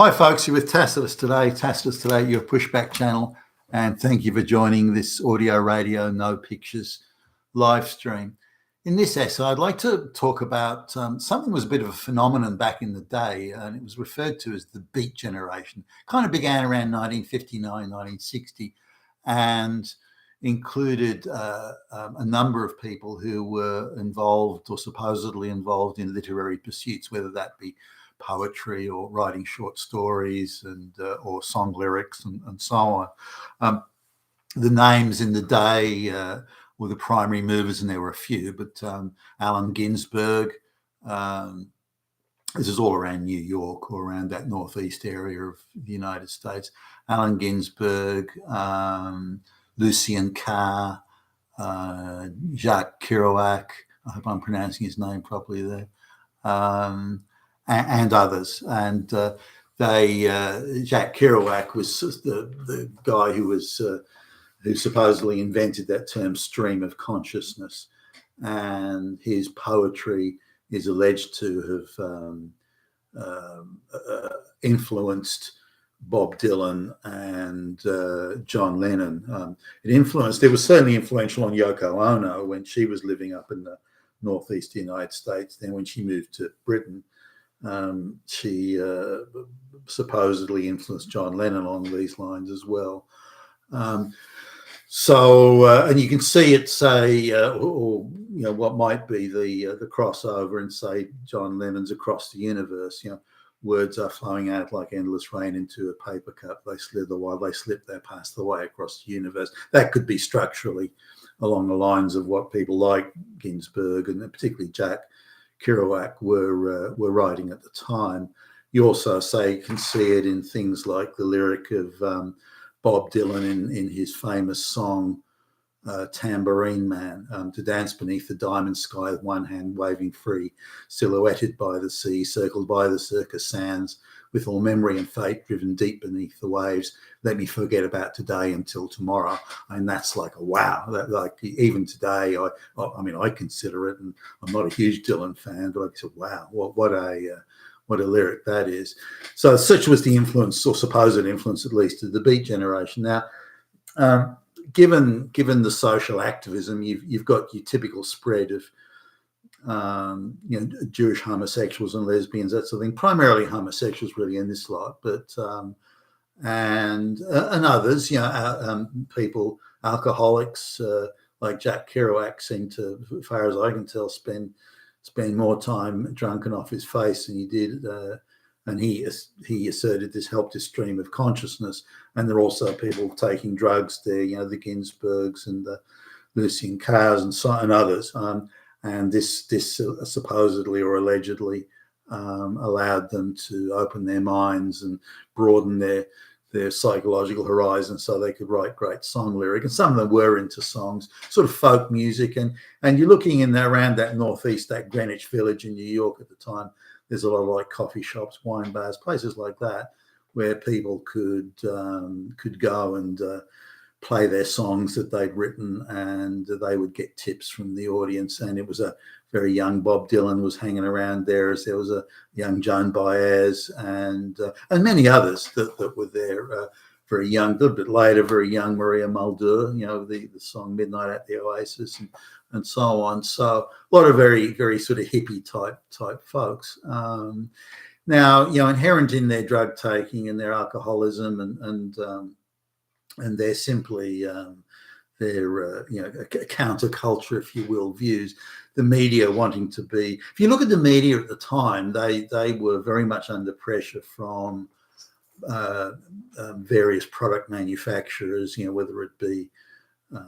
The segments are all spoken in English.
Hi, folks. You're with Tacitus today. Tacitus today, your pushback channel. And thank you for joining this audio, radio, no pictures live stream. In this essay, I'd like to talk about something that was a bit of a phenomenon back in the day, and it was referred to as the Beat Generation. Kind of began around 1959, 1960, and included a number of people who were involved or supposedly involved in literary pursuits, whether that be poetry or writing short stories and or song lyrics and so on. The names in the day were the primary movers, and there were a few, but Allen Ginsberg, this is all around New York or around that northeast area of the United States. Allen Ginsberg, Lucien Carr, Jacques Kerouac, I hope I'm pronouncing his name properly there, and others. And Jacques Kerouac was the guy who supposedly invented that term stream of consciousness, and his poetry is alleged to have influenced Bob Dylan and John Lennon. It was certainly influential on Yoko Ono when she was living up in the northeast United States. Then when she moved to Britain, she supposedly influenced John Lennon along these lines as well. And you can see it, say, or what might be the crossover, and say John Lennon's Across the Universe. Words are flowing out like endless rain into a paper cup. They slither while they slip, they pass the way across the universe. That could be structurally along the lines of what people like Ginsberg and particularly Jack Kerouac were writing at the time. You also can see it in things like the lyric of Bob Dylan in his famous song Tambourine Man, to dance beneath the diamond sky with one hand waving free, silhouetted by the sea, circled by the circus sands, with all memory and fate driven deep beneath the waves. Let me forget about today until tomorrow. And that's like a wow. That, like, even today, I mean, I consider it, and I'm not a huge Dylan fan, but I said, wow, what a lyric that is. So such was the influence, or supposed influence at least, of the Beat Generation. Now, given the social activism, you've got your typical spread of Jewish homosexuals and lesbians, that sort of thing. Primarily homosexuals, really, in this lot, but and others, people, alcoholics like Jack Kerouac, seem to, as far as I can tell, spend more time drunken off his face than he did. And he asserted this helped his stream of consciousness. And there are also people taking drugs there, the Ginsbergs and the Lucien Carrs and others. And this supposedly or allegedly allowed them to open their minds and broaden their psychological horizon, so they could write great song lyric. And some of them were into songs, sort of folk music. And you're looking in there around that northeast, that Greenwich Village in New York at the time. There's a lot of like coffee shops, wine bars, places like that, where people could go and play their songs that they'd written, and they would get tips from the audience. And it was a very young Bob Dylan was hanging around there, as there was a young Joan Baez and many others that were there. Very young, a little bit later, very young Maria Mulder, the song Midnight at the Oasis and so on. So a lot of very, very sort of hippie type folks. Now, inherent in their drug taking and their alcoholism and they're simply their counterculture, if you will, views. The media wanting to be. If you look at the media at the time, they were very much under pressure from various product manufacturers. Whether it be I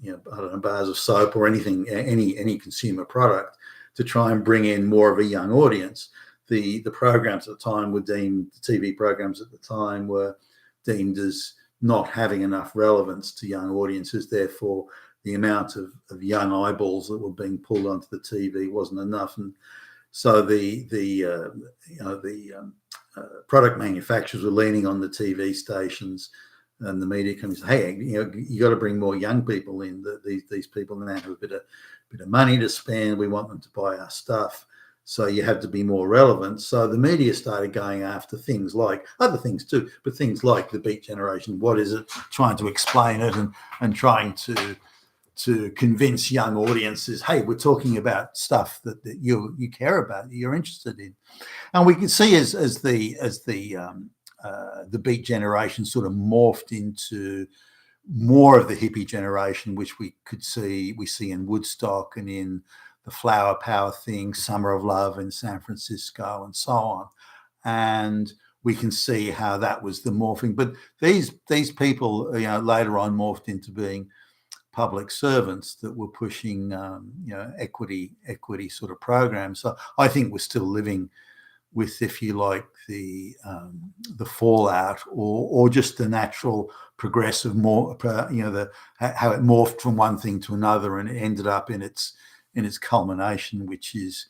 don't know, bars of soap or anything, any consumer product, to try and bring in more of a young audience. The programs at the time were deemed, the TV programs at the time were deemed as not having enough relevance to young audiences. Therefore, the amount of young eyeballs that were being pulled onto the TV wasn't enough, and so the product manufacturers were leaning on the TV stations and the media companies. Hey, you got to bring more young people in. These people now have a bit of money to spend. We want them to buy our stuff. So you had to be more relevant. So the media started going after things like other things too, but things like the Beat Generation. What is it? Trying to explain it and trying to convince young audiences, hey, we're talking about stuff that you care about, that you're interested in. And we can see as the Beat Generation sort of morphed into more of the hippie generation, which we see in Woodstock and in the Flower Power thing, Summer of Love in San Francisco, and so on. And we can see how that was the morphing. But these people, later on morphed into being public servants that were pushing, equity sort of programs. So I think we're still living with, if you like, the fallout or just the natural progressive how it morphed from one thing to another and it ended up in its culmination, which is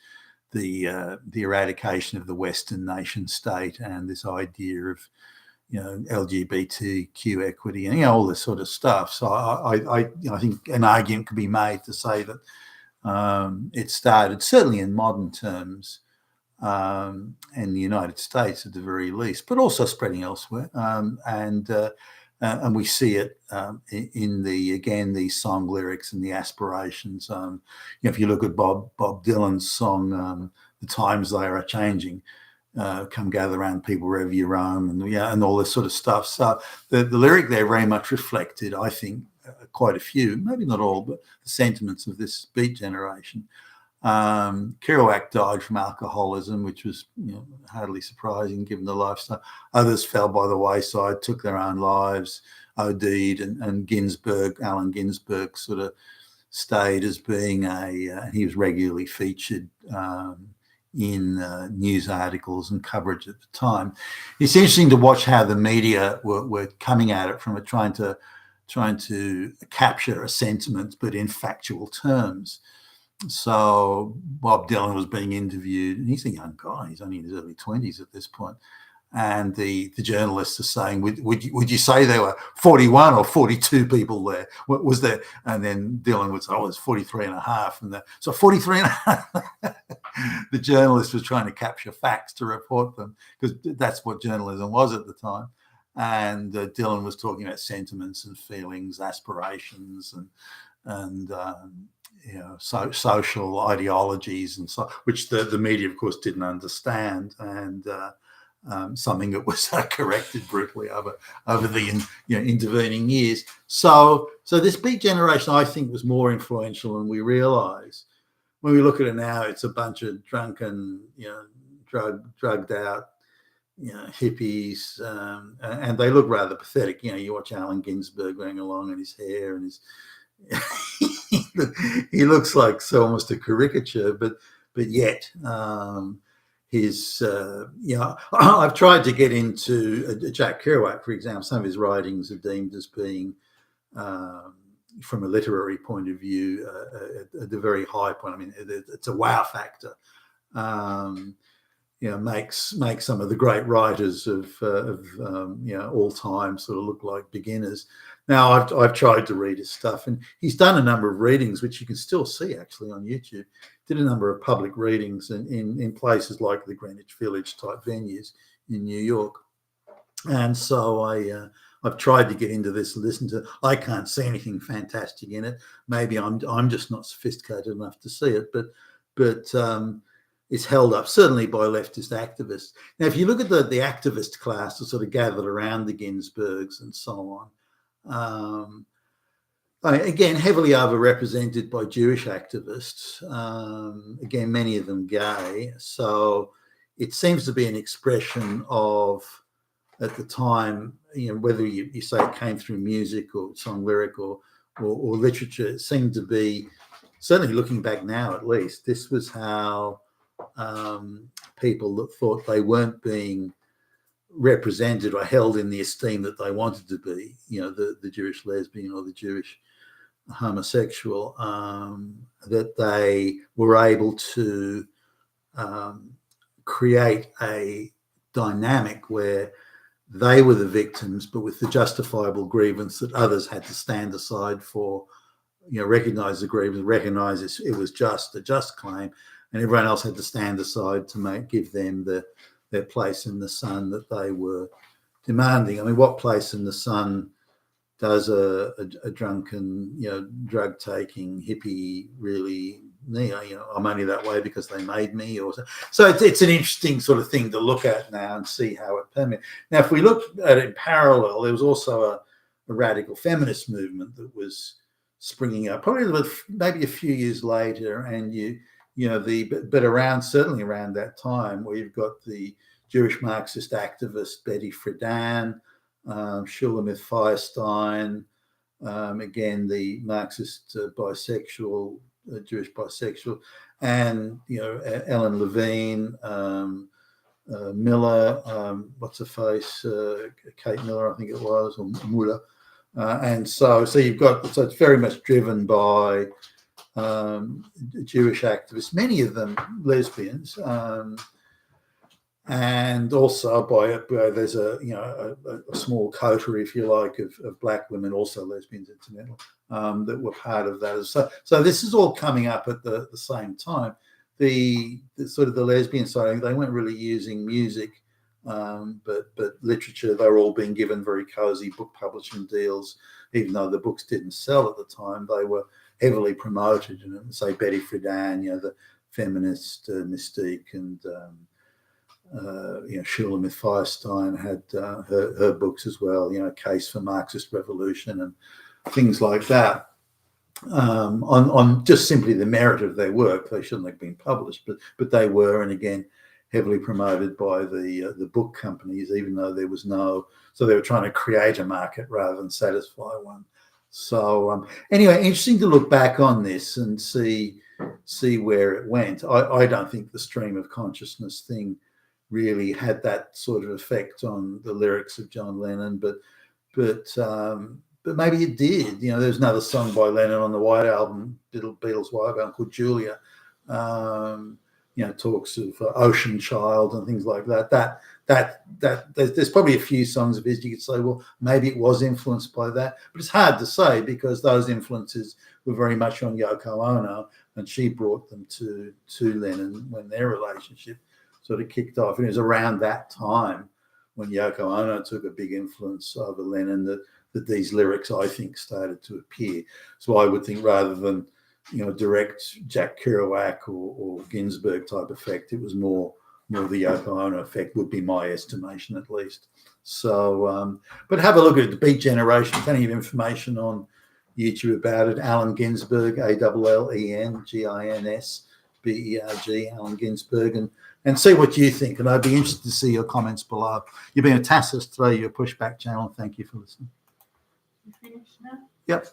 the eradication of the Western nation state and this idea of LGBTQ equity and all this sort of stuff. So I think an argument could be made to say that it started, certainly in modern terms, in the United States at the very least, but also spreading elsewhere. And we see it in these song lyrics and the aspirations. If you look at Bob Dylan's song, "The Times They Are Changing," come gather around people wherever you roam, and all this sort of stuff. So the lyric there very much reflected, I think, quite a few, maybe not all, but the sentiments of this Beat Generation. Kerouac died from alcoholism, which was hardly surprising given the lifestyle. Others fell by the wayside, took their own lives, OD'd, and Ginsberg, Allen Ginsberg, sort of stayed as being he was regularly featured in news articles and coverage at the time. It's interesting to watch how the media were coming at it from trying to capture a sentiment, but in factual terms. So Bob Dylan was being interviewed, and he's a young guy. He's only in his early 20s at this point. And the journalists are saying, would you say there were 41 or 42 people there? What was there? And then Dylan would say, oh, it's 43 and a half. And so 43 and a half. The journalist was trying to capture facts to report them because that's what journalism was at the time. And Dylan was talking about sentiments and feelings, aspirations, and social ideologies, and so, which the media, of course, didn't understand, and something that was corrected brutally over the intervening years. So this Beat Generation, I think, was more influential than we realise. When we look at it now, it's a bunch of drunken, drugged out, hippies, and they look rather pathetic. You watch Allen Ginsberg going along in his hair and his. He looks like almost a caricature, but yet his I've tried to get into Jack Kerouac, for example. Some of his writings are deemed as being from a literary point of view at the very high point. I mean, it's a wow factor. Makes some of the great writers of all time sort of look like beginners. Now I've tried to read his stuff, and he's done a number of readings, which you can still see actually on YouTube. Did a number of public readings in places like the Greenwich Village type venues in New York, and so I've tried to get into this, listen to. I can't see anything fantastic in it. Maybe I'm just not sophisticated enough to see it, but it's held up certainly by leftist activists. Now, if you look at the activist class that sort of gathered around the Ginsbergs and so on, again, heavily overrepresented by Jewish activists, again, many of them gay. So it seems to be an expression of, at the time, whether you say it came through music or song lyric or literature, it seemed to be, certainly looking back now at least, this was how people that thought they weren't being represented or held in the esteem that they wanted to be, the Jewish lesbian or the Jewish homosexual, that they were able to create a dynamic where they were the victims, but with the justifiable grievance that others had to stand aside for, recognize the grievance, recognize it was a just claim, and everyone else had to stand aside to give them their place in the sun that they were demanding. I mean, what place in the sun does a drunken, drug-taking hippie really need? I'm only that way because they made me, or so. It's an interesting sort of thing to look at now and see how it permeates. Now, if we look at it in parallel, there was also a radical feminist movement that was springing up, probably maybe a few years later, and certainly around that time, where you've got the Jewish Marxist activist Betty Friedan, Shulamith Firestein, again the Marxist bisexual, Jewish bisexual, and Ellen Levine, Miller, what's her face, Kate Miller, I think it was, or Muller, and so you've got, so it's very much driven by Jewish activists, many of them lesbians. And also by there's a small coterie, if you like, of black women, also lesbians, incidentally, that were part of that. So this is all coming up at the same time. The sort of the lesbian side, they weren't really using music, but literature. They were all being given very cozy book publishing deals, even though the books didn't sell at the time. They were heavily promoted, and say Betty Friedan, the feminist mystique, and Shulamith Firestein had her books as well, Case for Marxist Revolution and things like that, on just simply the merit of their work. They shouldn't have been published, but they were, and again, heavily promoted by the book companies, even though there was so they were trying to create a market rather than satisfy one. So anyway, interesting to look back on this and see where it went. I don't think the stream of consciousness thing really had that sort of effect on the lyrics of John Lennon, but maybe it did. There's another song by Lennon on the White Album, Beatles' White Album, called Julia. Talks of Ocean Child and things like that. That there's probably a few songs of his you could say, well, maybe it was influenced by that, but it's hard to say because those influences were very much on Yoko Ono, and she brought them to Lennon when their relationship sort of kicked off. And it was around that time when Yoko Ono took a big influence over Lennon that these lyrics, I think, started to appear. So I would think rather than direct Jack Kerouac or Ginsberg type effect, it was more the Yoko Ono effect, would be my estimation at least. So, but have a look at the Beat Generation. Plenty of information on YouTube about it. Allen Ginsberg, ALLENGINSBERG, Allen Ginsberg, and see what you think. And I'd be interested to see your comments below. You've been a Tassus, throw your pushback channel. Thank you for listening. You finished now? Yep.